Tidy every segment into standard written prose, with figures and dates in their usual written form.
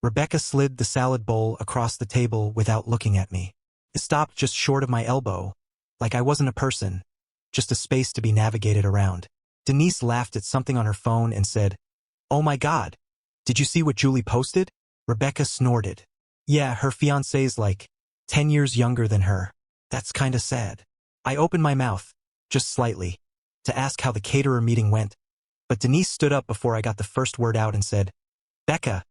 Rebecca slid the salad bowl across the table without looking at me. It stopped just short of my elbow, like I wasn't a person, just a space to be navigated around. Denise laughed at something on her phone and said, "Oh my God, did you see what Julie posted?" Rebecca snorted. "Yeah, her fiancé's like 10 years younger than her. That's kinda sad." I opened my mouth, just slightly, to ask how the caterer meeting went, but Denise stood up before I got the first word out and said, "Becca,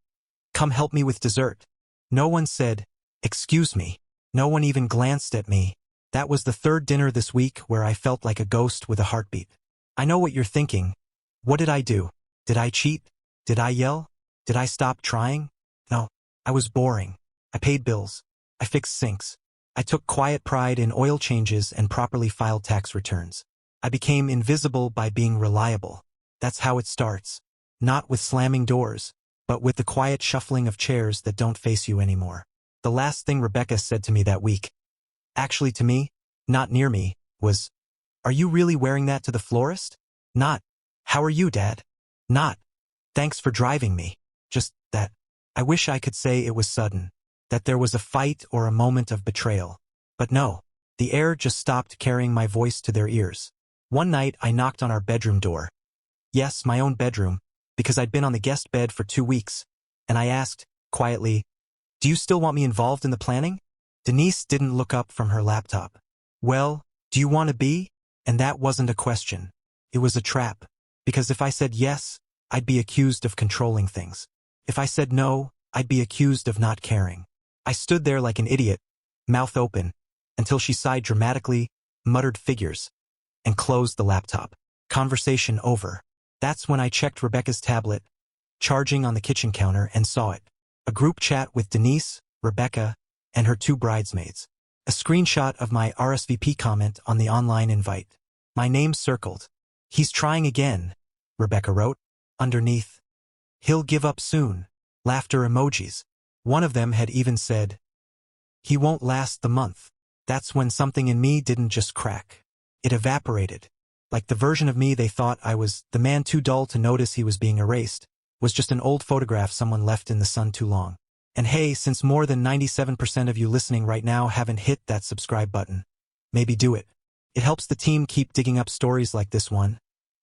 come help me with dessert." No one said, "Excuse me." No one even glanced at me. That was the third dinner this week where I felt like a ghost with a heartbeat. I know what you're thinking. What did I do? Did I cheat? Did I yell? Did I stop trying? No, I was boring. I paid bills. I fixed sinks. I took quiet pride in oil changes and properly filed tax returns. I became invisible by being reliable. That's how it starts. Not with slamming doors, but with the quiet shuffling of chairs that don't face you anymore. The last thing Rebecca said to me that week, actually to me, not near me, was, "Are you really wearing that to the florist?" Not, "How are you, Dad?" Not, "Thanks for driving me." Just that. I wish I could say it was sudden, that there was a fight or a moment of betrayal. But no, the air just stopped carrying my voice to their ears. One night I knocked on our bedroom door. Yes, my own bedroom, because I'd been on the guest bed for 2 weeks, and I asked, quietly, "Do you still want me involved in the planning?" Denise didn't look up from her laptop. "Well, do you want to be?" And that wasn't a question. It was a trap. Because if I said yes, I'd be accused of controlling things. If I said no, I'd be accused of not caring. I stood there like an idiot, mouth open, until she sighed dramatically, muttered figures, and closed the laptop. Conversation over. That's when I checked Rebecca's tablet, charging on the kitchen counter, and saw it. A group chat with Denise, Rebecca, and her 2 bridesmaids. A screenshot of my RSVP comment on the online invite. My name circled. "He's trying again," Rebecca wrote. Underneath, "He'll give up soon." Laughter emojis. One of them had even said, "He won't last the month." That's when something in me didn't just crack. It evaporated. Like the version of me they thought I was, the man too dull to notice he was being erased, was just an old photograph someone left in the sun too long. And hey, since more than 97% of you listening right now haven't hit that subscribe button, maybe do it. It helps the team keep digging up stories like this one.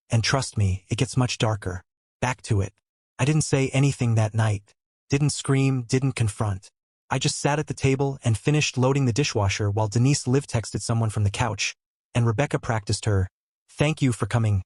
And trust me, it gets much darker. Back to it. I didn't say anything that night. Didn't scream, didn't confront. I just sat at the table and finished loading the dishwasher while Denise live texted someone from the couch, and Rebecca practiced her "thank you for coming"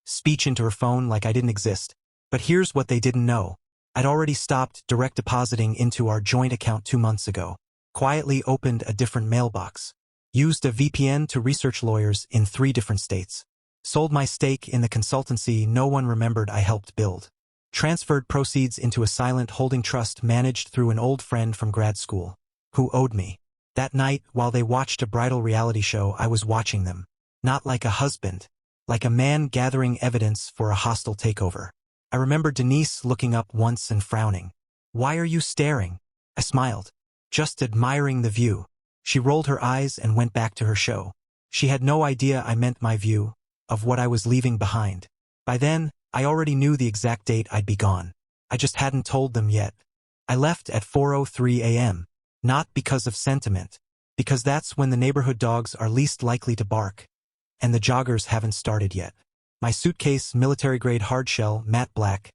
speech into her phone like I didn't exist. But here's what they didn't know. I'd already stopped direct depositing into our joint account 2 months ago, quietly opened a different mailbox, used a VPN to research lawyers in 3 different states, sold my stake in the consultancy no one remembered I helped build, transferred proceeds into a silent holding trust managed through an old friend from grad school, who owed me. That night, while they watched a bridal reality show, I was watching them. Not like a husband, like a man gathering evidence for a hostile takeover. I remember Denise looking up once and frowning. "Why are you staring?" I smiled. "Just admiring the view." She rolled her eyes and went back to her show. She had no idea I meant my view, of what I was leaving behind. By then, I already knew the exact date I'd be gone. I just hadn't told them yet. I left at 4:03 a.m., not because of sentiment, because that's when the neighborhood dogs are least likely to bark, and the joggers haven't started yet. My suitcase, military-grade hardshell, matte black,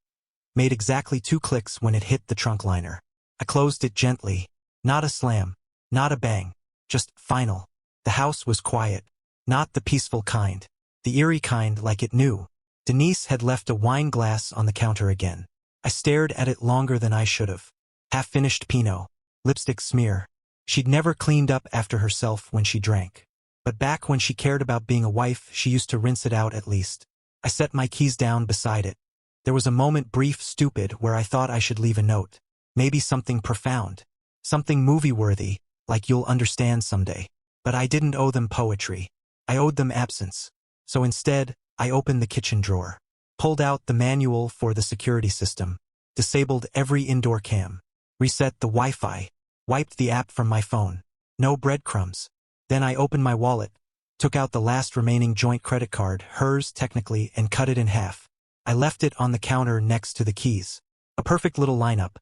made exactly 2 clicks when it hit the trunk liner. I closed it gently. Not a slam, not a bang, just final. The house was quiet, not the peaceful kind, the eerie kind like it knew. Denise had left a wine glass on the counter again. I stared at it longer than I should have. Half-finished Pinot, lipstick smear. She'd never cleaned up after herself when she drank. But back when she cared about being a wife, she used to rinse it out at least. I set my keys down beside it. There was a moment, brief, stupid, where I thought I should leave a note. Maybe something profound. Something movie-worthy, like "you'll understand someday." But I didn't owe them poetry. I owed them absence. So instead, I opened the kitchen drawer, pulled out the manual for the security system, disabled every indoor cam, reset the Wi-Fi, wiped the app from my phone. No breadcrumbs. Then I opened my wallet, took out the last remaining joint credit card, hers technically, and cut it in half. I left it on the counter next to the keys. A perfect little lineup.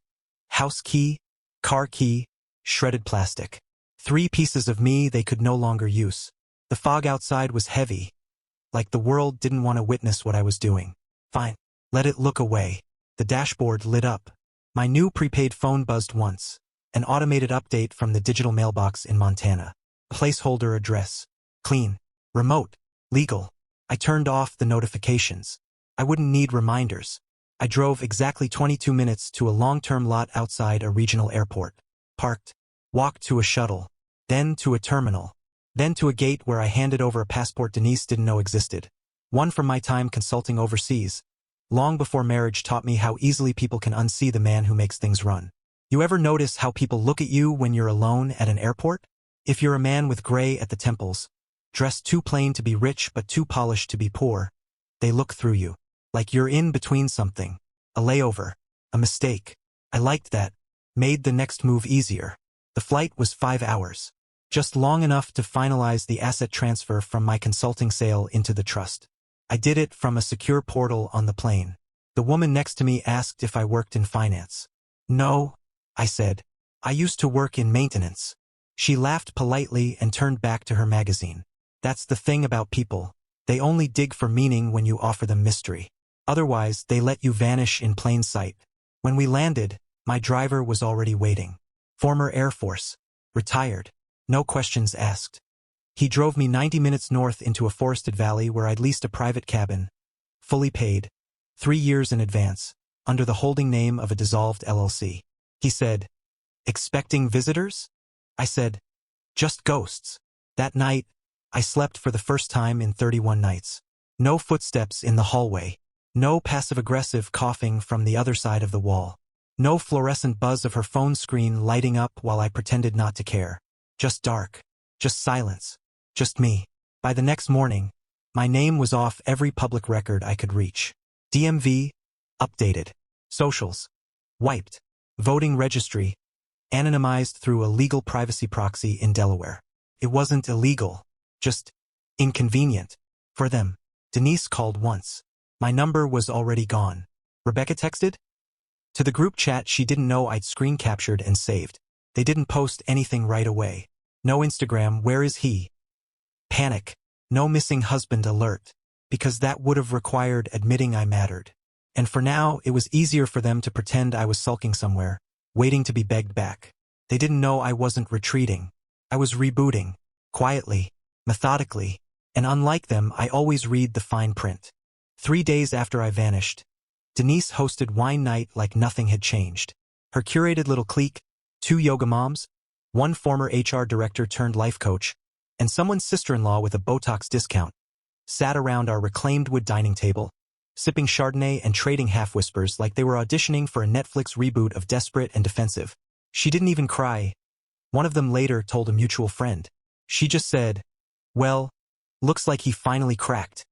House key, car key, shredded plastic. 3 pieces of me they could no longer use. The fog outside was heavy, like the world didn't want to witness what I was doing. Fine. Let it look away. The dashboard lit up. My new prepaid phone buzzed once. An automated update from the digital mailbox in Montana. Placeholder address. Clean. Remote. Legal. I turned off the notifications. I wouldn't need reminders. I drove exactly 22 minutes to a long-term lot outside a regional airport. Parked. Walked to a shuttle. Then to a terminal. Then to a gate where I handed over a passport Denise didn't know existed. One from my time consulting overseas. Long before marriage taught me how easily people can unsee the man who makes things run. You ever notice how people look at you when you're alone at an airport? If you're a man with gray at the temples, dressed too plain to be rich but too polished to be poor, they look through you. Like you're in between something. A layover. A mistake. I liked that. Made the next move easier. The flight was 5 hours. Just long enough to finalize the asset transfer from my consulting sale into the trust. I did it from a secure portal on the plane. The woman next to me asked if I worked in finance. No, I said. I used to work in maintenance. She laughed politely and turned back to her magazine. That's the thing about people. They only dig for meaning when you offer them mystery. Otherwise, they let you vanish in plain sight. When we landed, my driver was already waiting. Former Air Force. Retired. No questions asked. He drove me 90 minutes north into a forested valley where I'd leased a private cabin. Fully paid. 3 years in advance. Under the holding name of a dissolved LLC. He said, "Expecting visitors?" I said, "Just ghosts." That night, I slept for the first time in 31 nights. No footsteps in the hallway. No passive-aggressive coughing from the other side of the wall. No fluorescent buzz of her phone screen lighting up while I pretended not to care. Just dark. Just silence. Just me. By the next morning, my name was off every public record I could reach. DMV, updated. Socials, wiped. Voting registry, anonymized through a legal privacy proxy in Delaware. It wasn't illegal, just inconvenient. For them. Denise called once. My number was already gone. Rebecca texted? To the group chat she didn't know I'd screen captured and saved. They didn't post anything right away. No Instagram, where is he? Panic. No missing husband alert. Because that would have required admitting I mattered. And for now, it was easier for them to pretend I was sulking somewhere, waiting to be begged back. They didn't know I wasn't retreating. I was rebooting. Quietly. Methodically. And unlike them, I always read the fine print. 3 days after I vanished, Denise hosted wine night like nothing had changed. Her curated little clique, 2 yoga moms, 1 former HR director turned life coach, and someone's sister-in-law with a Botox discount, sat around our reclaimed wood dining table, sipping Chardonnay and trading half-whispers like they were auditioning for a Netflix reboot of Desperate and Defensive. She didn't even cry. One of them later told a mutual friend. She just said, "Well, looks like he finally cracked."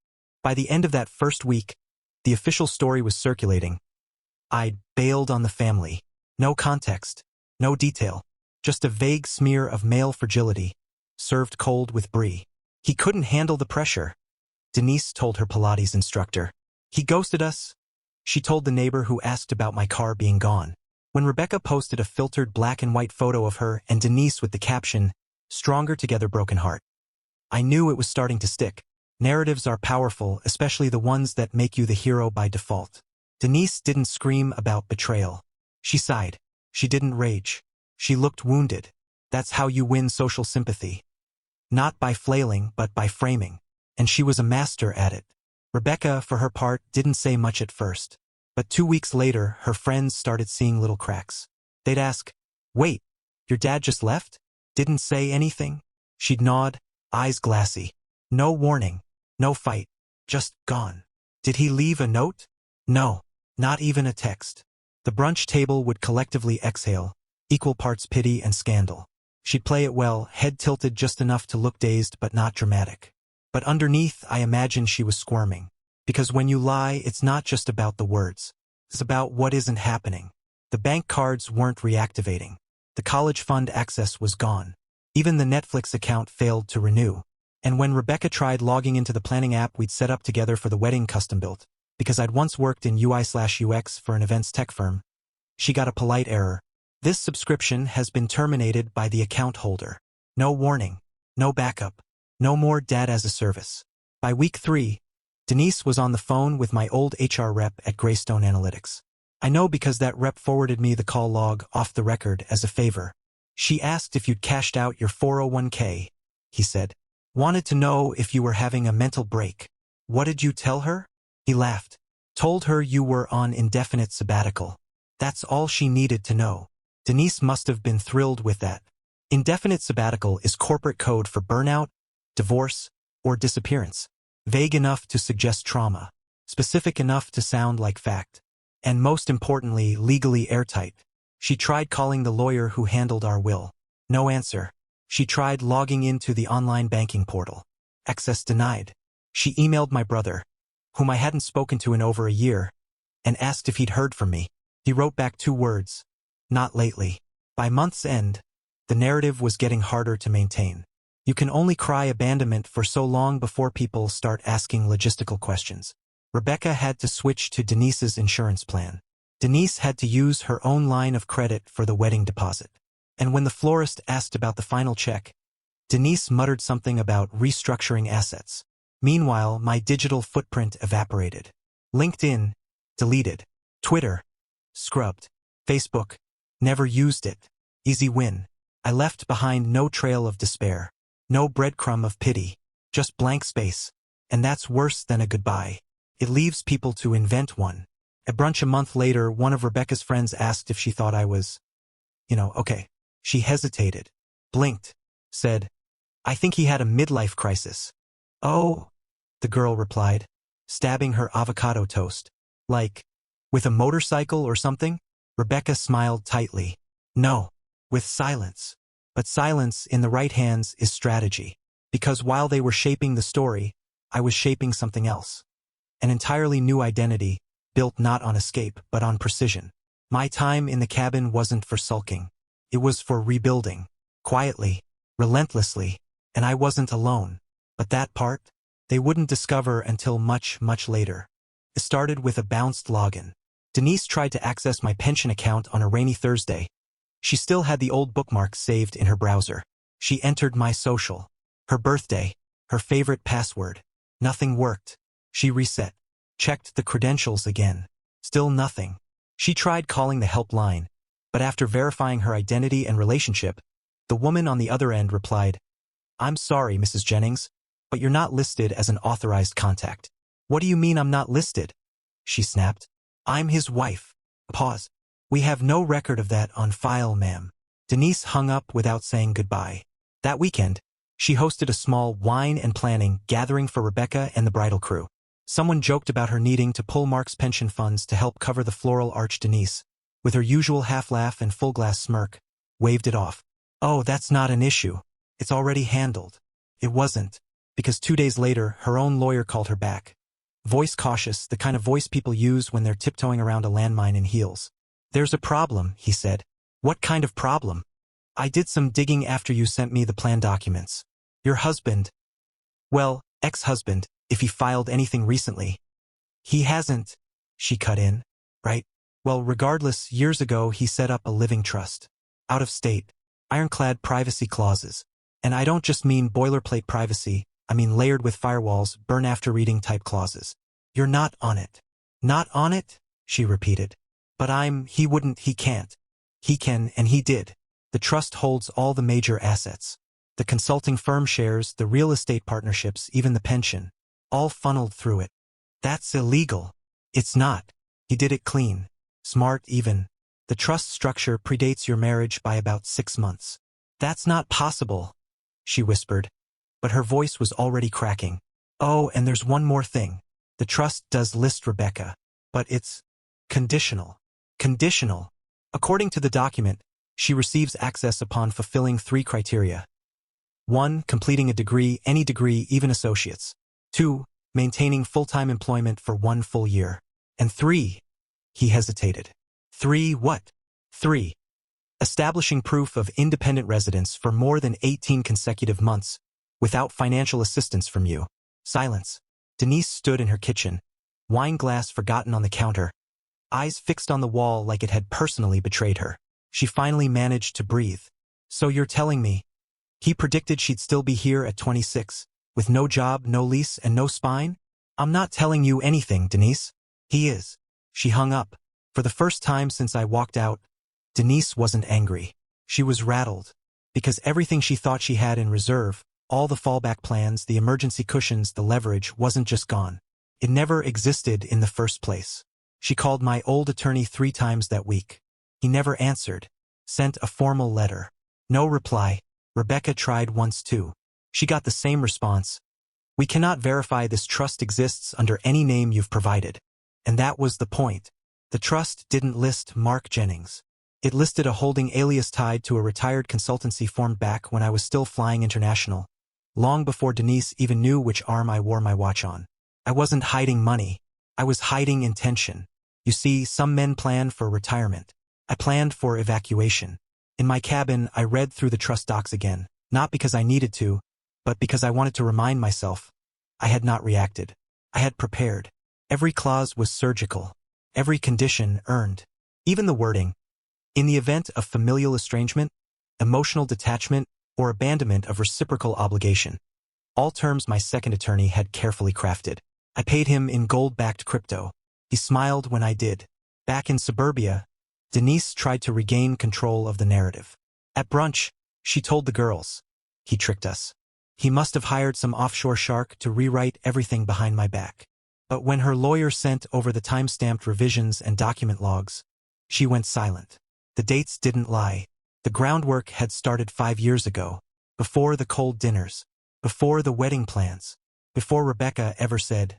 By the end of that first week, the official story was circulating. I'd bailed on the family. No context. No detail. Just a vague smear of male fragility, served cold with brie. He couldn't handle the pressure, Denise told her Pilates instructor. He ghosted us, she told the neighbor who asked about my car being gone. When Rebecca posted a filtered black and white photo of her and Denise with the caption, "Stronger together, broken heart," I knew it was starting to stick. Narratives are powerful, especially the ones that make you the hero by default. Denise didn't scream about betrayal. She sighed. She didn't rage. She looked wounded. That's how you win social sympathy. Not by flailing, but by framing. And she was a master at it. Rebecca, for her part, didn't say much at first. But 2 weeks later, her friends started seeing little cracks. They'd ask, "Wait, your dad just left? Didn't say anything?" She'd nod, eyes glassy. No warning. No fight. Just gone. Did he leave a note? No. Not even a text. The brunch table would collectively exhale, equal parts pity and scandal. She'd play it well, head tilted just enough to look dazed but not dramatic. But underneath, I imagined she was squirming. Because when you lie, it's not just about the words. It's about what isn't happening. The bank cards weren't reactivating. The college fund access was gone. Even the Netflix account failed to renew. And when Rebecca tried logging into the planning app we'd set up together for the wedding custom-built, because I'd once worked in UI/UX for an events tech firm, she got a polite error. This subscription has been terminated by the account holder. No warning. No backup. No more data as a service. By week 3, Denise was on the phone with my old HR rep at Greystone Analytics. I know because that rep forwarded me the call log off the record as a favor. She asked if you'd cashed out your 401k, he said. Wanted to know if you were having a mental break. What did you tell her? He laughed. Told her you were on indefinite sabbatical. That's all she needed to know. Denise must have been thrilled with that. Indefinite sabbatical is corporate code for burnout, divorce, or disappearance. Vague enough to suggest trauma. Specific enough to sound like fact. And most importantly, legally airtight. She tried calling the lawyer who handled our will. No answer. She tried logging into the online banking portal. Access denied. She emailed my brother, whom I hadn't spoken to in over a year, and asked if he'd heard from me. He wrote back 2 words. Not lately. By month's end, the narrative was getting harder to maintain. You can only cry abandonment for so long before people start asking logistical questions. Rebecca had to switch to Denise's insurance plan. Denise had to use her own line of credit for the wedding deposit. And when the florist asked about the final check, Denise muttered something about restructuring assets. Meanwhile, my digital footprint evaporated. LinkedIn, deleted. Twitter, scrubbed. Facebook, never used it. Easy win. I left behind no trail of despair. No breadcrumb of pity. Just blank space. And that's worse than a goodbye. It leaves people to invent one. At brunch a month later, one of Rebecca's friends asked if she thought I was, okay. She hesitated, blinked, said, I think he had a midlife crisis. Oh, the girl replied, stabbing her avocado toast. Like, with a motorcycle or something? Rebecca smiled tightly. No, with silence. But silence in the right hands is strategy. Because while they were shaping the story, I was shaping something else. An entirely new identity, built not on escape but on precision. My time in the cabin wasn't for sulking. It was for rebuilding. Quietly, relentlessly, and I wasn't alone. But that part, they wouldn't discover until much, much later. It started with a bounced login. Denise tried to access my pension account on a rainy Thursday. She still had the old bookmarks saved in her browser. She entered my social. Her birthday, her favorite password. Nothing worked. She reset. Checked the credentials again. Still nothing. She tried calling the helpline, but after verifying her identity and relationship, the woman on the other end replied, I'm sorry, Mrs. Jennings, but you're not listed as an authorized contact. What do you mean I'm not listed? She snapped. I'm his wife. Pause. We have no record of that on file, ma'am. Denise hung up without saying goodbye. That weekend, she hosted a small wine and planning gathering for Rebecca and the bridal crew. Someone joked about her needing to pull Mark's pension funds to help cover the floral arch. Denise, with her usual half-laugh and full-glass smirk, waved it off. Oh, that's not an issue. It's already handled. It wasn't, because 2 days later, her own lawyer called her back. Voice cautious, the kind of voice people use when they're tiptoeing around a landmine in heels. There's a problem, he said. What kind of problem? I did some digging after you sent me the plan documents. Your husband, well, ex-husband, if he filed anything recently. He hasn't, she cut in, right? Well, regardless, years ago he set up a living trust. Out of state. Ironclad privacy clauses. And I don't just mean boilerplate privacy, I mean layered with firewalls, burn after reading type clauses. You're not on it. Not on it? She repeated. But he can't. He can, and he did. The trust holds all the major assets. The consulting firm shares, the real estate partnerships, even the pension. All funneled through it. That's illegal. It's not. He did it clean. Smart even. The trust structure predates your marriage by about 6 months. That's not possible, she whispered. But her voice was already cracking. Oh, and there's one more thing. The trust does list Rebecca. But it's conditional. Conditional. According to the document, she receives access upon fulfilling 3 criteria. 1. Completing a degree, any degree, even associates. 2. Maintaining full-time employment for 1 full year. And 3. He hesitated. 3 what? 3. Establishing proof of independent residence for more than 18 consecutive months, without financial assistance from you. Silence. Denise stood in her kitchen, wine glass forgotten on the counter, eyes fixed on the wall like it had personally betrayed her. She finally managed to breathe. So you're telling me? He predicted she'd still be here at 26, with no job, no lease, and no spine? I'm not telling you anything, Denise. He is. She hung up. For the first time since I walked out, Denise wasn't angry. She was rattled. Because everything she thought she had in reserve, all the fallback plans, the emergency cushions, the leverage, wasn't just gone. It never existed in the first place. She called my old attorney 3 times that week. He never answered. Sent a formal letter. No reply. Rebecca tried once too. She got the same response. We cannot verify this trust exists under any name you've provided. And that was the point. The trust didn't list Mark Jennings. It listed a holding alias tied to a retired consultancy formed back when I was still flying international, long before Denise even knew which arm I wore my watch on. I wasn't hiding money. I was hiding intention. You see, some men plan for retirement. I planned for evacuation. In my cabin, I read through the trust docs again, not because I needed to, but because I wanted to remind myself. I had not reacted. I had prepared. Every clause was surgical. Every condition earned. Even the wording. In the event of familial estrangement, emotional detachment, or abandonment of reciprocal obligation. All terms my second attorney had carefully crafted. I paid him in gold-backed crypto. He smiled when I did. Back in suburbia, Denise tried to regain control of the narrative. At brunch, she told the girls. He tricked us. He must have hired some offshore shark to rewrite everything behind my back. But when her lawyer sent over the time-stamped revisions and document logs, she went silent. The dates didn't lie. The groundwork had started 5 years ago, before the cold dinners, before the wedding plans, before Rebecca ever said,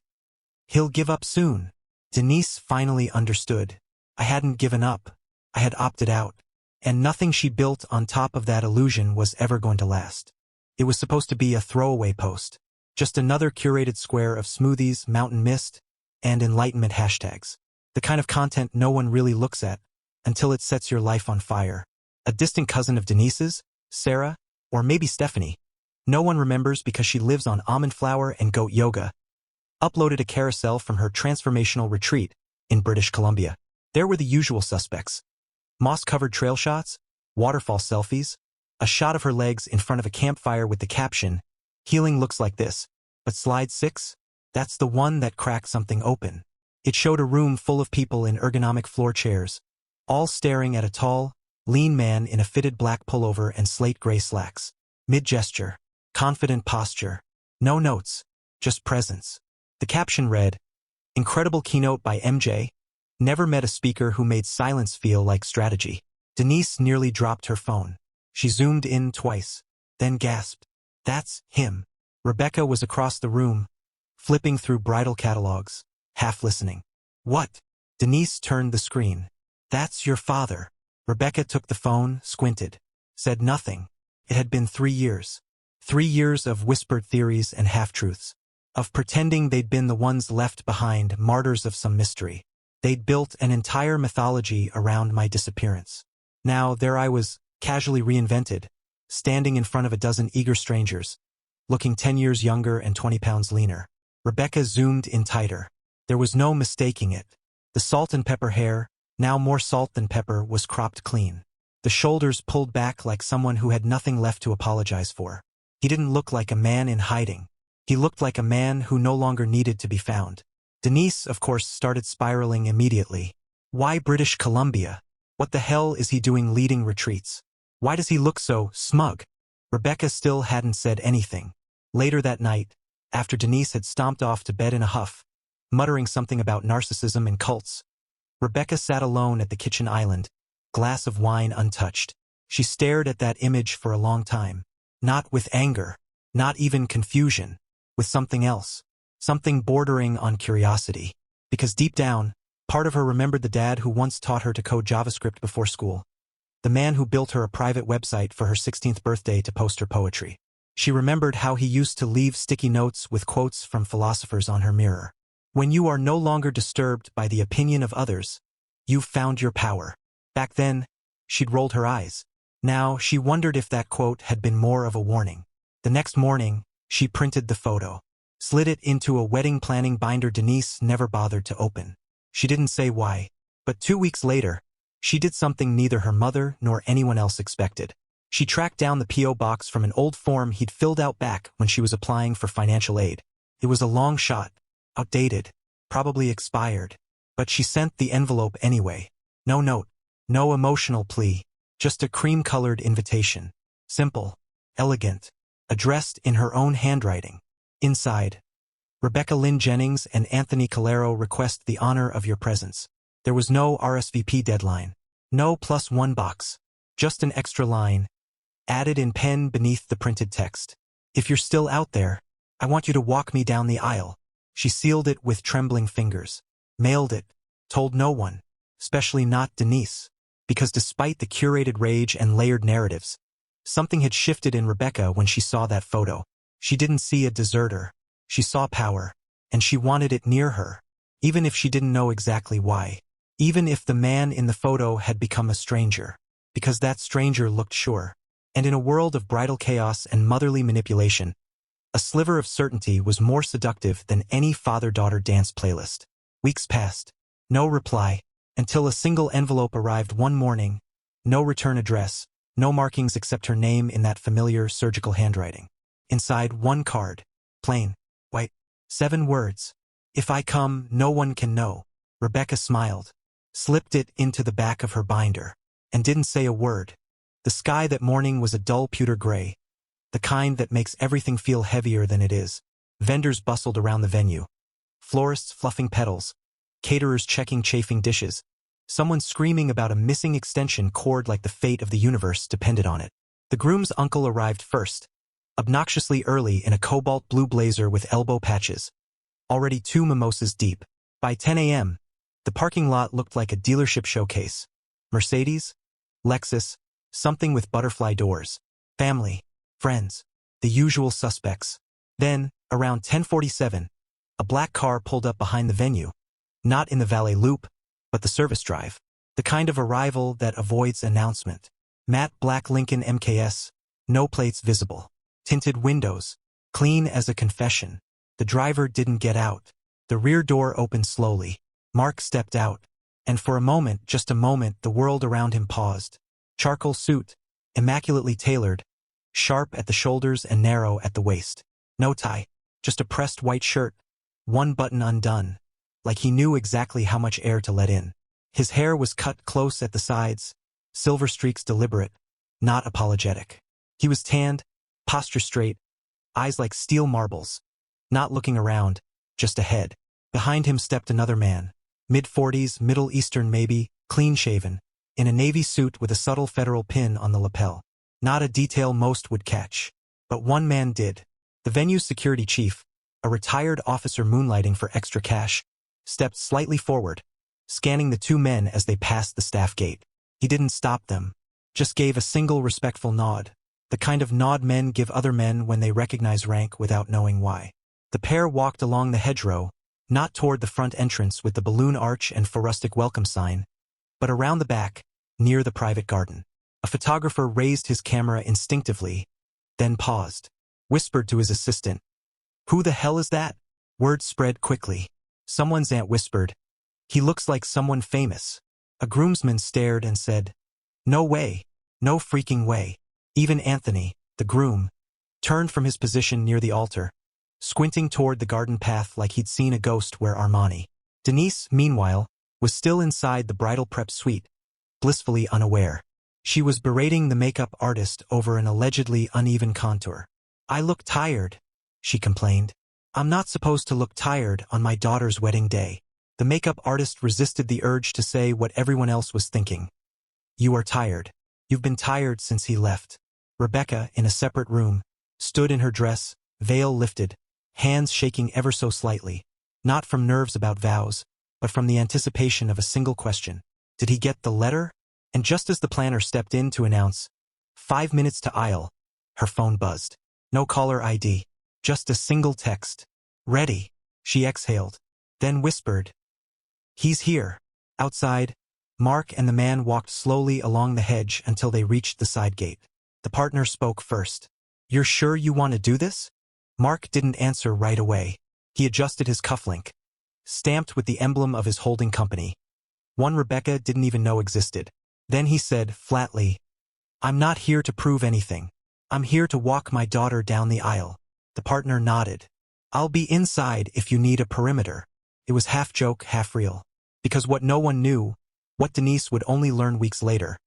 "He'll give up soon." Denise finally understood. I hadn't given up. I had opted out. And nothing she built on top of that illusion was ever going to last. It was supposed to be a throwaway post. Just another curated square of smoothies, mountain mist, and enlightenment hashtags. The kind of content no one really looks at until it sets your life on fire. A distant cousin of Denise's, Sarah, or maybe Stephanie, no one remembers because she lives on almond flour and goat yoga, uploaded a carousel from her transformational retreat in British Columbia. There were the usual suspects. Moss-covered trail shots, waterfall selfies, a shot of her legs in front of a campfire with the caption, "Healing looks like this." But slide 6? That's the one that cracked something open. It showed a room full of people in ergonomic floor chairs, all staring at a tall, lean man in a fitted black pullover and slate-gray slacks. Mid-gesture, confident posture, no notes, just presence. The caption read, "Incredible keynote by MJ. Never met a speaker who made silence feel like strategy." Denise nearly dropped her phone. She zoomed in twice, then gasped. That's him. Rebecca was across the room, flipping through bridal catalogs, half listening. What? Denise turned the screen. That's your father. Rebecca took the phone, squinted, said nothing. It had been 3 years. 3 years of whispered theories and half-truths. Of pretending they'd been the ones left behind, martyrs of some mystery. They'd built an entire mythology around my disappearance. Now there I was, casually reinvented, standing in front of a dozen eager strangers, looking 10 years younger and 20 pounds leaner. Rebecca zoomed in tighter. There was no mistaking it. The salt and pepper hair, now more salt than pepper, was cropped clean. The shoulders pulled back like someone who had nothing left to apologize for. He didn't look like a man in hiding. He looked like a man who no longer needed to be found. Denise, of course, started spiraling immediately. Why British Columbia? What the hell is he doing leading retreats? Why does he look so smug? Rebecca still hadn't said anything. Later that night, after Denise had stomped off to bed in a huff, muttering something about narcissism and cults, Rebecca sat alone at the kitchen island, glass of wine untouched. She stared at that image for a long time. Not with anger, not even confusion, with something else. Something bordering on curiosity. Because deep down, part of her remembered the dad who once taught her to code JavaScript before school. The man who built her a private website for her 16th birthday to post her poetry. She remembered how he used to leave sticky notes with quotes from philosophers on her mirror. When you are no longer disturbed by the opinion of others, you've found your power. Back then, she'd rolled her eyes. Now, she wondered if that quote had been more of a warning. The next morning, she printed the photo. Slid it into a wedding planning binder Denise never bothered to open. She didn't say why. But 2 weeks later, She did something neither her mother nor anyone else expected. She tracked down the P.O. box from an old form he'd filled out back when she was applying for financial aid. It was a long shot, outdated, probably expired. But she sent the envelope anyway. No note, no emotional plea, just a cream-colored invitation. Simple, elegant, addressed in her own handwriting. Inside, Rebecca Lynn Jennings and Anthony Calero request the honor of your presence. There was no RSVP deadline. No +1 box. Just an extra line, added in pen beneath the printed text. If you're still out there, I want you to walk me down the aisle. She sealed it with trembling fingers. Mailed it. Told no one. Especially not Denise. Because despite the curated rage and layered narratives, something had shifted in Rebecca when she saw that photo. She didn't see a deserter. She saw power. And she wanted it near her. Even if she didn't know exactly why. Even if the man in the photo had become a stranger. Because that stranger looked sure. And in a world of bridal chaos and motherly manipulation, a sliver of certainty was more seductive than any father-daughter dance playlist. Weeks passed. No reply. Until a single envelope arrived one morning. No return address. No markings except her name in that familiar surgical handwriting. Inside, one card. Plain. White. 7 words. If I come, no one can know. Rebecca smiled. Slipped it into the back of her binder. And didn't say a word. The sky that morning was a dull pewter gray. The kind that makes everything feel heavier than it is. Vendors bustled around the venue. Florists fluffing petals. Caterers checking chafing dishes. Someone screaming about a missing extension cord like the fate of the universe depended on it. The groom's uncle arrived first. Obnoxiously early in a cobalt blue blazer with elbow patches. Already 2 mimosas deep. By 10 a.m., the parking lot looked like a dealership showcase. Mercedes? Lexus? Something with butterfly doors. Family. Friends. The usual suspects. Then, around 10:47, a black car pulled up behind the venue. Not in the valet loop, but the service drive. The kind of arrival that avoids announcement. Matte black Lincoln MKS. No plates visible. Tinted windows. Clean as a confession. The driver didn't get out. The rear door opened slowly. Mark stepped out. And for a moment, just a moment, the world around him paused. Charcoal suit. Immaculately tailored. Sharp at the shoulders and narrow at the waist. No tie. Just a pressed white shirt. One button undone. Like he knew exactly how much air to let in. His hair was cut close at the sides. Silver streaks deliberate. Not apologetic. He was tanned. Posture straight. Eyes like steel marbles. Not looking around. Just ahead. Behind him stepped another man. Mid-40s, Middle Eastern maybe, clean-shaven. In a navy suit with a subtle federal pin on the lapel. Not a detail most would catch. But one man did. The venue's security chief, a retired officer moonlighting for extra cash, stepped slightly forward, scanning the 2 men as they passed the staff gate. He didn't stop them. Just gave a single respectful nod. The kind of nod men give other men when they recognize rank without knowing why. The pair walked along the hedgerow, not toward the front entrance with the balloon arch and for rustic welcome sign, but around the back, near the private garden. A photographer raised his camera instinctively, then paused, whispered to his assistant, "Who the hell is that?" Word spread quickly. Someone's aunt whispered, "He looks like someone famous." A groomsman stared and said, "No way, no freaking way." Even Anthony, the groom, turned from his position near the altar, squinting toward the garden path like he'd seen a ghost wear Armani. Denise, meanwhile, was still inside the bridal prep suite, blissfully unaware. She was berating the makeup artist over an allegedly uneven contour. "I look tired," she complained. "I'm not supposed to look tired on my daughter's wedding day." The makeup artist resisted the urge to say what everyone else was thinking. "You are tired. You've been tired since he left." Rebecca, in a separate room, stood in her dress, veil lifted, hands shaking ever so slightly, not from nerves about vows, but from the anticipation of a single question. Did he get the letter? And just as the planner stepped in to announce, 5 minutes to aisle, her phone buzzed. No caller ID. Just a single text. "Ready," she exhaled, then whispered, "He's here." Outside, Mark and the man walked slowly along the hedge until they reached the side gate. The partner spoke first. "You're sure you want to do this?" Mark didn't answer right away. He adjusted his cufflink, stamped with the emblem of his holding company. One Rebecca didn't even know existed. Then he said, flatly, "I'm not here to prove anything. I'm here to walk my daughter down the aisle." The partner nodded. "I'll be inside if you need a perimeter." It was half joke, half real. Because what no one knew, what Denise would only learn weeks later,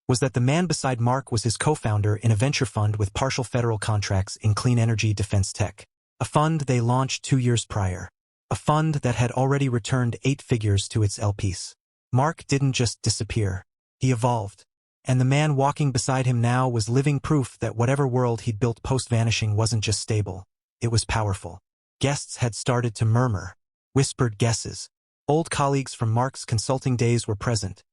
was that the man beside Mark was his co-founder in a venture fund with partial federal contracts in clean energy defense tech. A fund they launched 2 years prior. A fund that had already returned 8 figures to its LPs. Mark didn't just disappear. He evolved. And the man walking beside him now was living proof that whatever world he'd built post-vanishing wasn't just stable. It was powerful. Guests had started to murmur. Whispered guesses. Old colleagues from Mark's consulting days were present.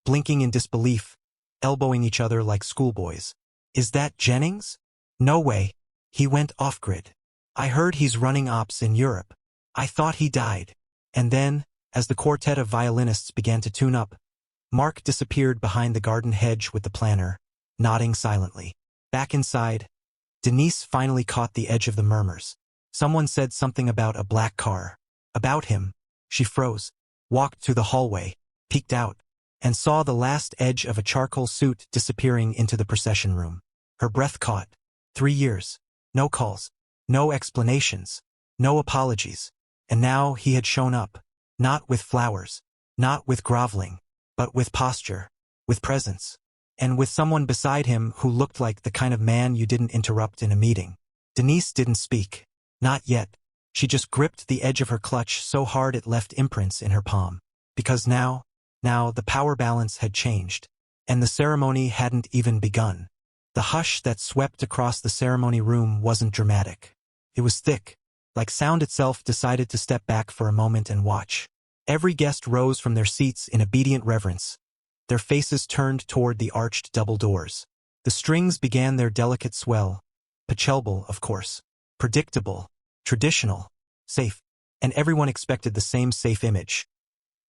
Blinking in disbelief. Elbowing each other like schoolboys. "Is that Jennings? No way. He went off-grid. I heard he's running ops in Europe. I thought he died." And then, as the quartet of violinists began to tune up, Mark disappeared behind the garden hedge with the planner, nodding silently. Back inside, Denise finally caught the edge of the murmurs. Someone said something about a black car. About him. She froze, walked through the hallway, peeked out, and saw the last edge of a charcoal suit disappearing into the procession room. Her breath caught. 3 years. No calls. No explanations. No apologies. And now he had shown up. Not with flowers. Not with groveling. But with posture. With presence. And with someone beside him who looked like the kind of man you didn't interrupt in a meeting. Denise didn't speak. Not yet. She just gripped the edge of her clutch so hard it left imprints in her palm. Because now the power balance had changed. And the ceremony hadn't even begun. The hush that swept across the ceremony room wasn't dramatic. It was thick, like sound itself decided to step back for a moment and watch. Every guest rose from their seats in obedient reverence. Their faces turned toward the arched double doors. The strings began their delicate swell. Pachelbel, of course. Predictable. Traditional. Safe. And everyone expected the same safe image.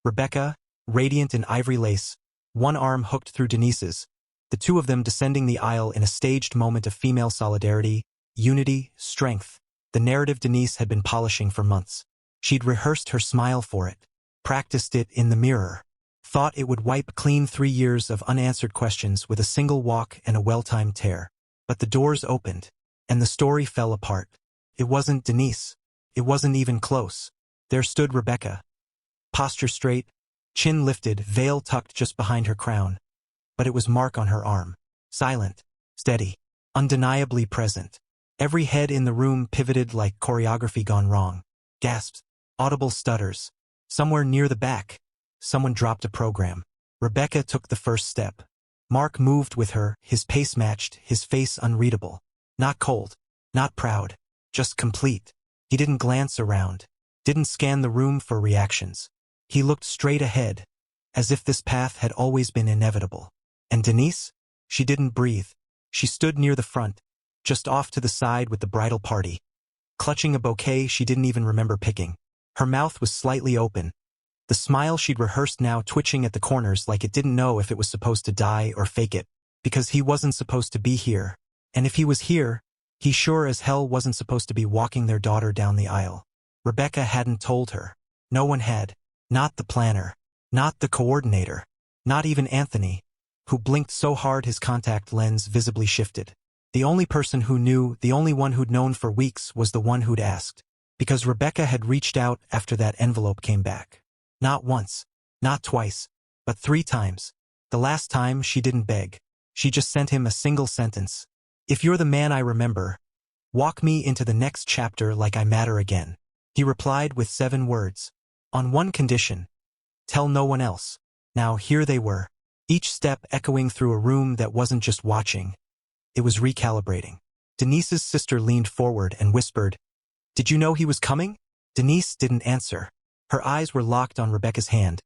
Rebecca, radiant in ivory lace, one arm hooked through Denise's, the two of them descending the aisle in a staged moment of female solidarity, unity, strength. The narrative Denise had been polishing for months. She'd rehearsed her smile for it, practiced it in the mirror, thought it would wipe clean 3 years of unanswered questions with a single walk and a well-timed tear. But the doors opened, and the story fell apart. It wasn't Denise. It wasn't even close. There stood Rebecca. Posture straight, chin lifted, veil tucked just behind her crown. But it was Mark on her arm. Silent, steady, undeniably present. Every head in the room pivoted like choreography gone wrong. Gasps, audible stutters. Somewhere near the back, someone dropped a program. Rebecca took the first step. Mark moved with her, his pace matched, his face unreadable. Not cold, not proud, just complete. He didn't glance around, didn't scan the room for reactions. He looked straight ahead, as if this path had always been inevitable. And Denise? She didn't breathe. She stood near the front, just off to the side with the bridal party, clutching a bouquet she didn't even remember picking. Her mouth was slightly open, the smile she'd rehearsed now twitching at the corners like it didn't know if it was supposed to die or fake it, because he wasn't supposed to be here. And if he was here, he sure as hell wasn't supposed to be walking their daughter down the aisle. Rebecca hadn't told her. No one had. Not the planner. Not the coordinator. Not even Anthony, who blinked so hard his contact lens visibly shifted. The only person who knew, the only one who'd known for weeks, was the one who'd asked. Because Rebecca had reached out after that envelope came back. Not once. Not twice. But 3 times. The last time, she didn't beg. She just sent him a single sentence. "If you're the man I remember, walk me into the next chapter like I matter again." He replied with 7 words. On one condition. Tell no one else. Now here they were. Each step echoing through a room that wasn't just watching. It was recalibrating. Denise's sister leaned forward and whispered, "Did you know he was coming?" Denise didn't answer. Her eyes were locked on Rebecca's hand,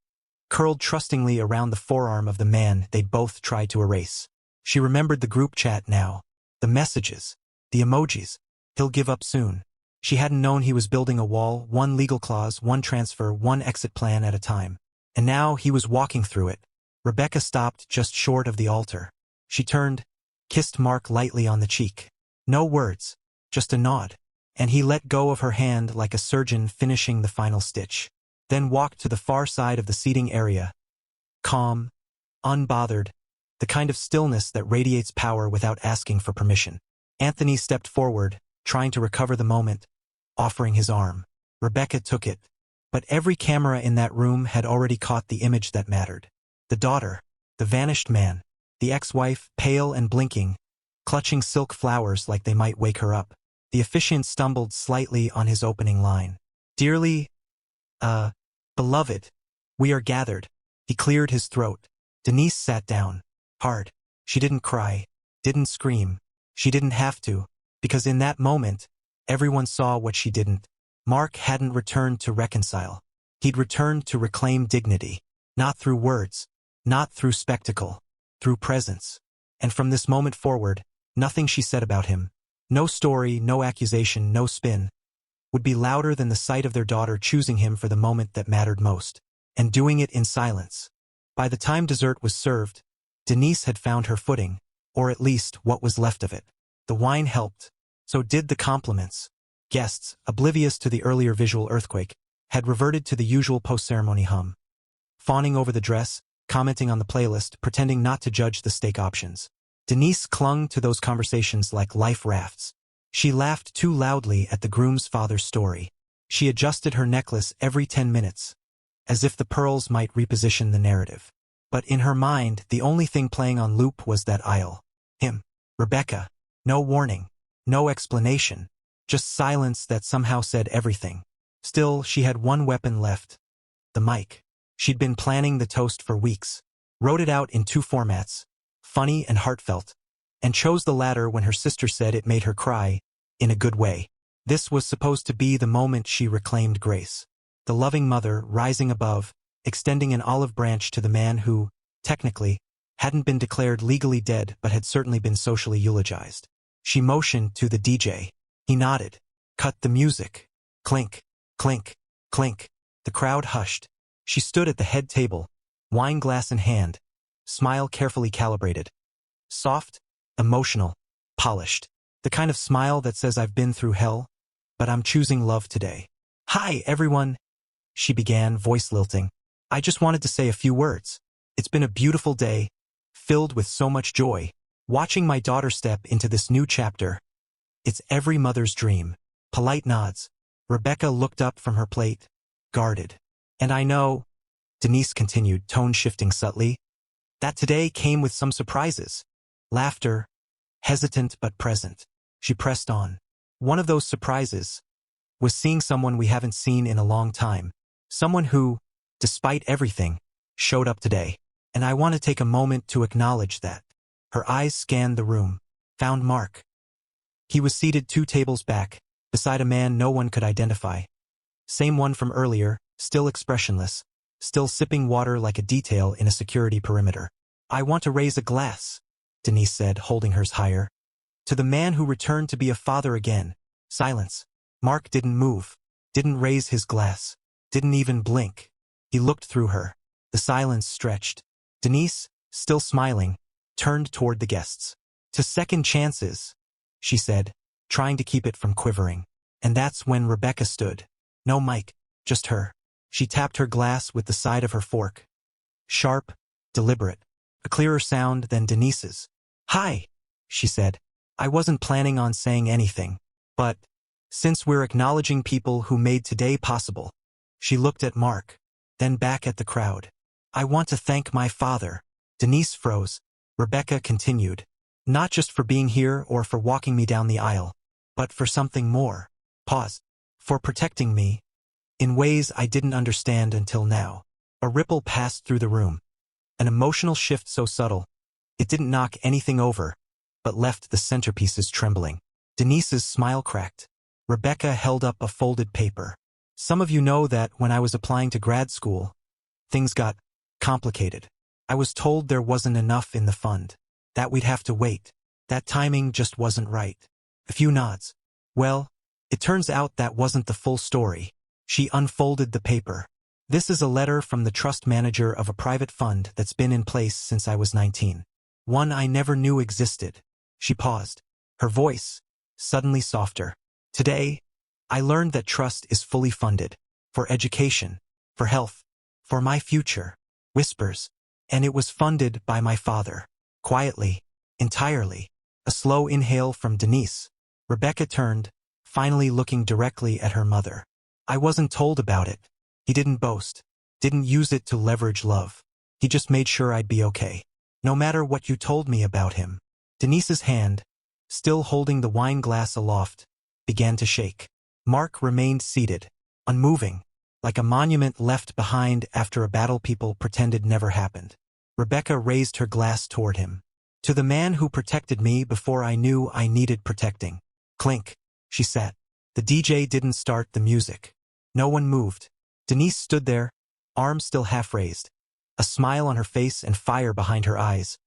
curled trustingly around the forearm of the man they'd both tried to erase. She remembered the group chat now. The messages. The emojis. He'll give up soon. She hadn't known he was building a wall, one legal clause, one transfer, one exit plan at a time. And now he was walking through it. Rebecca stopped just short of the altar. She turned, kissed Mark lightly on the cheek. No words, just a nod. And he let go of her hand like a surgeon finishing the final stitch. Then walked to the far side of the seating area, calm, unbothered, the kind of stillness that radiates power without asking for permission. Anthony stepped forward, trying to recover the moment, offering his arm. Rebecca took it. But every camera in that room had already caught the image that mattered. The daughter, the vanished man, the ex-wife, pale and blinking, clutching silk flowers like they might wake her up. The officiant stumbled slightly on his opening line. Dearly, beloved, we are gathered. He cleared his throat. Denise sat down, hard. She didn't cry, didn't scream. She didn't have to, because in that moment, everyone saw what she didn't. Mark hadn't returned to reconcile. He'd returned to reclaim dignity, not through words, not through spectacle, through presence. And from this moment forward, nothing she said about him, no story, no accusation, no spin, would be louder than the sight of their daughter choosing him for the moment that mattered most, and doing it in silence. By the time dessert was served, Denise had found her footing, or at least what was left of it. The wine helped. So did the compliments. Guests, oblivious to the earlier visual earthquake, had reverted to the usual post-ceremony hum. Fawning over the dress, commenting on the playlist, pretending not to judge the steak options. Denise clung to those conversations like life rafts. She laughed too loudly at the groom's father's story. She adjusted her necklace every 10 minutes, as if the pearls might reposition the narrative. But in her mind, the only thing playing on loop was that aisle. Him. Rebecca. No warning. No explanation. Just silence that somehow said everything. Still, she had one weapon left. The mic. She'd been planning the toast for weeks. Wrote it out in 2 formats. Funny and heartfelt. And chose the latter when her sister said it made her cry, in a good way. This was supposed to be the moment she reclaimed grace. The loving mother, rising above, extending an olive branch to the man who, technically, hadn't been declared legally dead but had certainly been socially eulogized. She motioned to the DJ. He nodded. Cut the music. Clink, clink, clink. The crowd hushed. She stood at the head table, wine glass in hand, smile carefully calibrated. Soft, emotional, polished. The kind of smile that says I've been through hell, but I'm choosing love today. Hi, everyone, she began, voice lilting. I just wanted to say a few words. It's been a beautiful day, filled with so much joy. Watching my daughter step into this new chapter. It's every mother's dream. Polite nods. Rebecca looked up from her plate, guarded. And I know, Denise continued, tone shifting subtly, that today came with some surprises. Laughter, hesitant but present. She pressed on. One of those surprises was seeing someone we haven't seen in a long time. Someone who, despite everything, showed up today. And I want to take a moment to acknowledge that. Her eyes scanned the room, found Mark. He was seated 2 tables back, beside a man no one could identify. Same one from earlier, still expressionless, still sipping water like a detail in a security perimeter. I want to raise a glass, Denise said, holding hers higher. To the man who returned to be a father again. Silence. Mark didn't move, didn't raise his glass, didn't even blink. He looked through her. The silence stretched. Denise, still smiling, turned toward the guests. To second chances, she said, trying to keep it from quivering. And that's when Rebecca stood. No mic, just her. She tapped her glass with the side of her fork. Sharp, deliberate. A clearer sound than Denise's. Hi, she said. I wasn't planning on saying anything, but since we're acknowledging people who made today possible. She looked at Mark, then back at the crowd. I want to thank my father. Denise froze. Rebecca continued. Not just for being here or for walking me down the aisle, but for something more. Pause. For protecting me, in ways I didn't understand until now. A ripple passed through the room. An emotional shift so subtle, it didn't knock anything over, but left the centerpieces trembling. Denise's smile cracked. Rebecca held up a folded paper. Some of you know that when I was applying to grad school, things got complicated. I was told there wasn't enough in the fund, that we'd have to wait. That timing just wasn't right. A few nods. Well, it turns out that wasn't the full story. She unfolded the paper. This is a letter from the trust manager of a private fund that's been in place since I was 19. One I never knew existed. She paused, her voice suddenly softer. Today, I learned that trust is fully funded. For education, for health, for my future. Whispers. And it was funded by my father. Quietly. Entirely. A slow inhale from Denise. Rebecca turned, finally looking directly at her mother. I wasn't told about it. He didn't boast. Didn't use it to leverage love. He just made sure I'd be okay. No matter what you told me about him. Denise's hand, still holding the wine glass aloft, began to shake. Mark remained seated, unmoving, like a monument left behind after a battle people pretended never happened. Rebecca raised her glass toward him. To the man who protected me before I knew I needed protecting. Clink, she sat. The DJ didn't start the music. No one moved. Denise stood there, arms still half raised, a smile on her face and fire behind her eyes.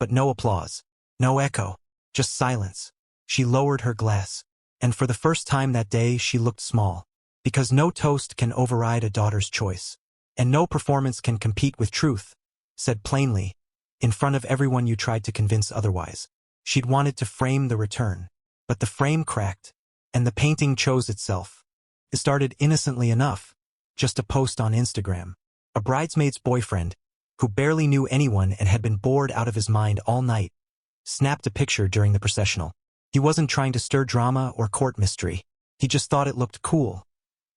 But no applause. No echo. Just silence. She lowered her glass. And for the first time that day she looked small. Because no toast can override a daughter's choice. And no performance can compete with truth. Said plainly, in front of everyone you tried to convince otherwise. She'd wanted to frame the return. But the frame cracked. And the painting chose itself. It started innocently enough. Just a post on Instagram. A bridesmaid's boyfriend, who barely knew anyone and had been bored out of his mind all night, snapped a picture during the processional. He wasn't trying to stir drama or court mystery. He just thought it looked cool.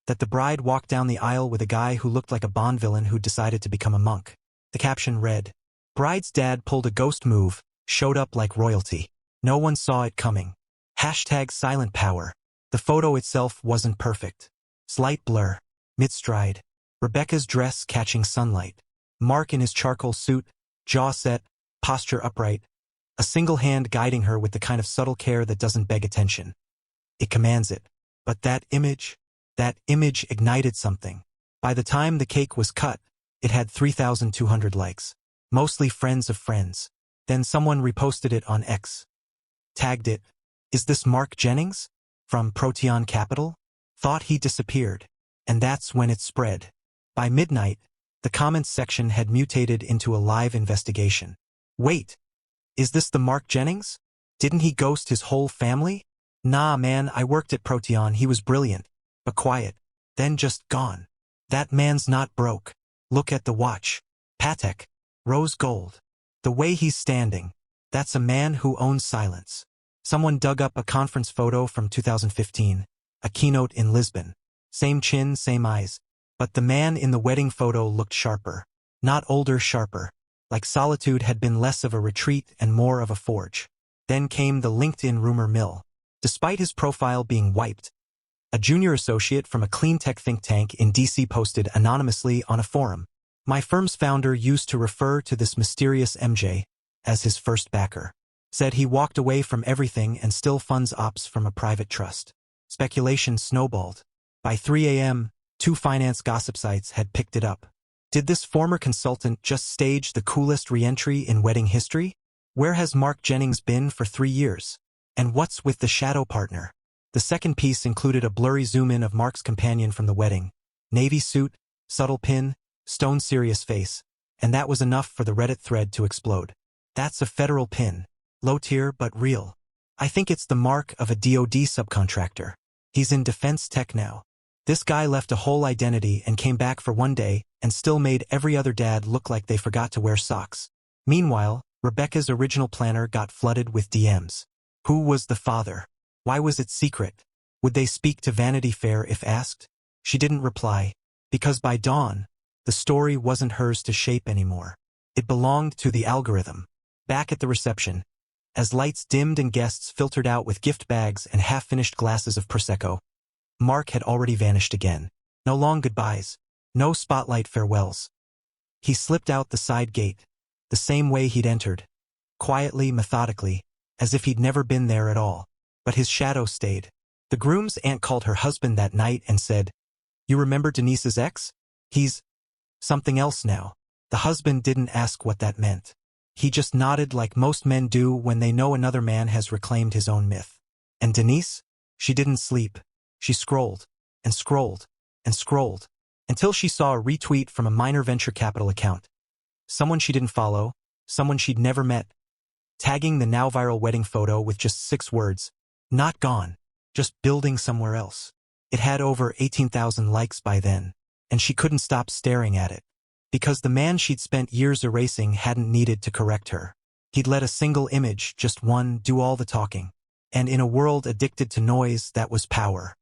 That the bride walked down the aisle with a guy who looked like a Bond villain who decided to become a monk. The caption read, "Bride's dad pulled a ghost move, showed up like royalty. No one saw it coming. Hashtag silent power." The photo itself wasn't perfect. Slight blur. Mid-stride. Rebecca's dress catching sunlight. Mark in his charcoal suit, jaw set, posture upright. A single hand guiding her with the kind of subtle care that doesn't beg attention. It commands it. But that image ignited something. By the time the cake was cut, it had 3,200 likes. Mostly friends of friends. Then someone reposted it on X. Tagged it, "Is this Mark Jennings? From Proteon Capital?" Thought he disappeared. And that's when it spread. By midnight, the comments section had mutated into a live investigation. Wait, is this the Mark Jennings? Didn't he ghost his whole family? Nah man, I worked at Proteon, he was brilliant. But quiet. Then just gone. That man's not broke. Look at the watch. Patek. Rose gold. The way he's standing. That's a man who owns silence. Someone dug up a conference photo from 2015. A keynote in Lisbon. Same chin, same eyes. But the man in the wedding photo looked sharper. Not older, sharper. Like solitude had been less of a retreat and more of a forge. Then came the LinkedIn rumor mill. Despite his profile being wiped, a junior associate from a clean tech think tank in DC posted anonymously on a forum. My firm's founder used to refer to this mysterious MJ as his first backer. Said he walked away from everything and still funds ops from a private trust. Speculation snowballed. By 3 a.m., 2 finance gossip sites had picked it up. Did this former consultant just stage the coolest re-entry in wedding history? Where has Mark Jennings been for 3 years? And what's with the shadow partner? The second piece included a blurry zoom-in of Mark's companion from the wedding. Navy suit, subtle pin, stone-serious face. And that was enough for the Reddit thread to explode. That's a federal pin. Low tier but real. I think it's the mark of a DoD subcontractor. He's in defense tech now. This guy left a whole identity and came back for one day and still made every other dad look like they forgot to wear socks. Meanwhile, Rebecca's original planner got flooded with DMs. Who was the father? Why was it secret? Would they speak to Vanity Fair if asked? She didn't reply, because by dawn, the story wasn't hers to shape anymore. It belonged to the algorithm. Back at the reception, as lights dimmed and guests filtered out with gift bags and half-finished glasses of Prosecco, Mark had already vanished again. No long goodbyes. No spotlight farewells. He slipped out the side gate, the same way he'd entered. Quietly, methodically, as if he'd never been there at all. But his shadow stayed. The groom's aunt called her husband that night and said, "You remember Denise's ex? He's something else now." The husband didn't ask what that meant. He just nodded like most men do when they know another man has reclaimed his own myth. And Denise? She didn't sleep. She scrolled, and scrolled, and scrolled, until she saw a retweet from a minor venture capital account. Someone she didn't follow, someone she'd never met, tagging the now viral wedding photo with just 6 words. Not gone, just building somewhere else. It had over 18,000 likes by then, and she couldn't stop staring at it. Because the man she'd spent years erasing hadn't needed to correct her. He'd let a single image, just one, do all the talking. And in a world addicted to noise, that was power.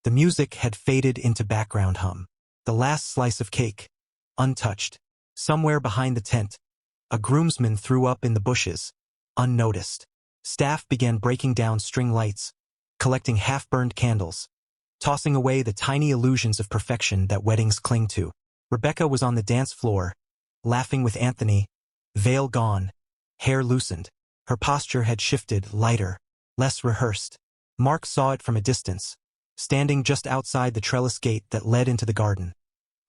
The music had faded into background hum. The last slice of cake, untouched. Somewhere behind the tent, a groomsman threw up in the bushes, unnoticed. Staff began breaking down string lights, collecting half-burned candles, tossing away the tiny illusions of perfection that weddings cling to. Rebecca was on the dance floor, laughing with Anthony, veil gone, hair loosened. Her posture had shifted, lighter, less rehearsed. Mark saw it from a distance, standing just outside the trellis gate that led into the garden,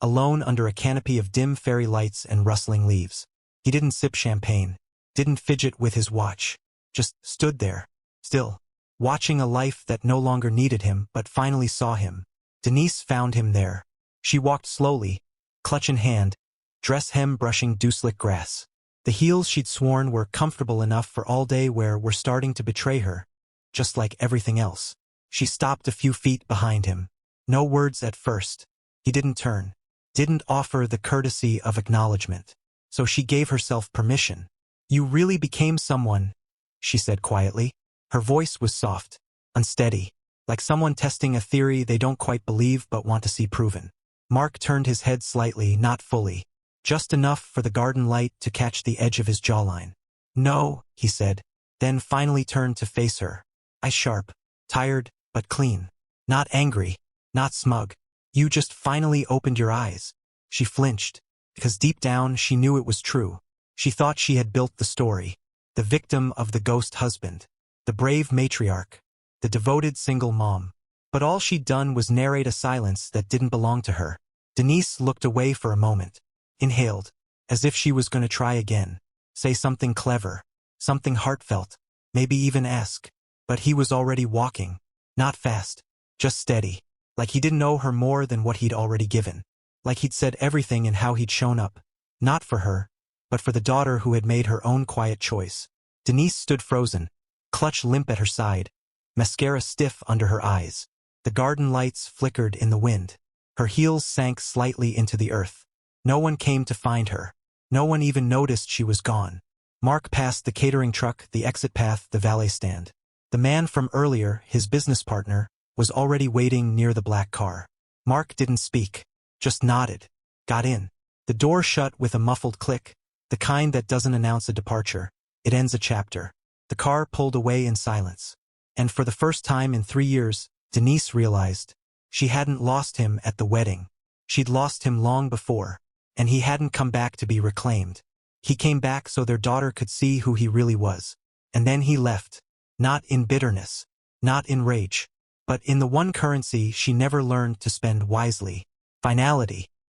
alone under a canopy of dim fairy lights and rustling leaves. He didn't sip champagne, didn't fidget with his watch, just stood there, still, watching a life that no longer needed him but finally saw him. Denise found him there. She walked slowly, clutch in hand, dress hem brushing dew-slick grass. The heels she'd sworn were comfortable enough for all day wear were starting to betray her, just like everything else. She stopped a few feet behind him. No words at first. He didn't turn, didn't offer the courtesy of acknowledgement. So she gave herself permission. "You really became someone," she said quietly. Her voice was soft, unsteady, like someone testing a theory they don't quite believe but want to see proven. Mark turned his head slightly, not fully, just enough for the garden light to catch the edge of his jawline. "No," he said, then finally turned to face her. Eyes sharp, tired, but clean. Not angry, not smug. "You just finally opened your eyes." She flinched, because deep down she knew it was true. She thought she had built the story. The victim of the ghost husband. The brave matriarch. The devoted single mom. But all she'd done was narrate a silence that didn't belong to her. Denise looked away for a moment. Inhaled, as if she was going to try again. Say something clever. Something heartfelt. Maybe even ask. But he was already walking. Not fast, just steady, like he didn't owe her more than what he'd already given. Like he'd said everything and how he'd shown up. Not for her, but for the daughter who had made her own quiet choice. Denise stood frozen, clutch limp at her side, mascara stiff under her eyes. The garden lights flickered in the wind. Her heels sank slightly into the earth. No one came to find her. No one even noticed she was gone. Mark passed the catering truck, the exit path, the valet stand. The man from earlier, his business partner, was already waiting near the black car. Mark didn't speak, just nodded, got in. The door shut with a muffled click, the kind that doesn't announce a departure. It ends a chapter. The car pulled away in silence. And for the first time in 3 years, Denise realized she hadn't lost him at the wedding. She'd lost him long before, and he hadn't come back to be reclaimed. He came back so their daughter could see who he really was. And then he left. Not in bitterness, not in rage, but in the one currency she never learned to spend wisely: finality.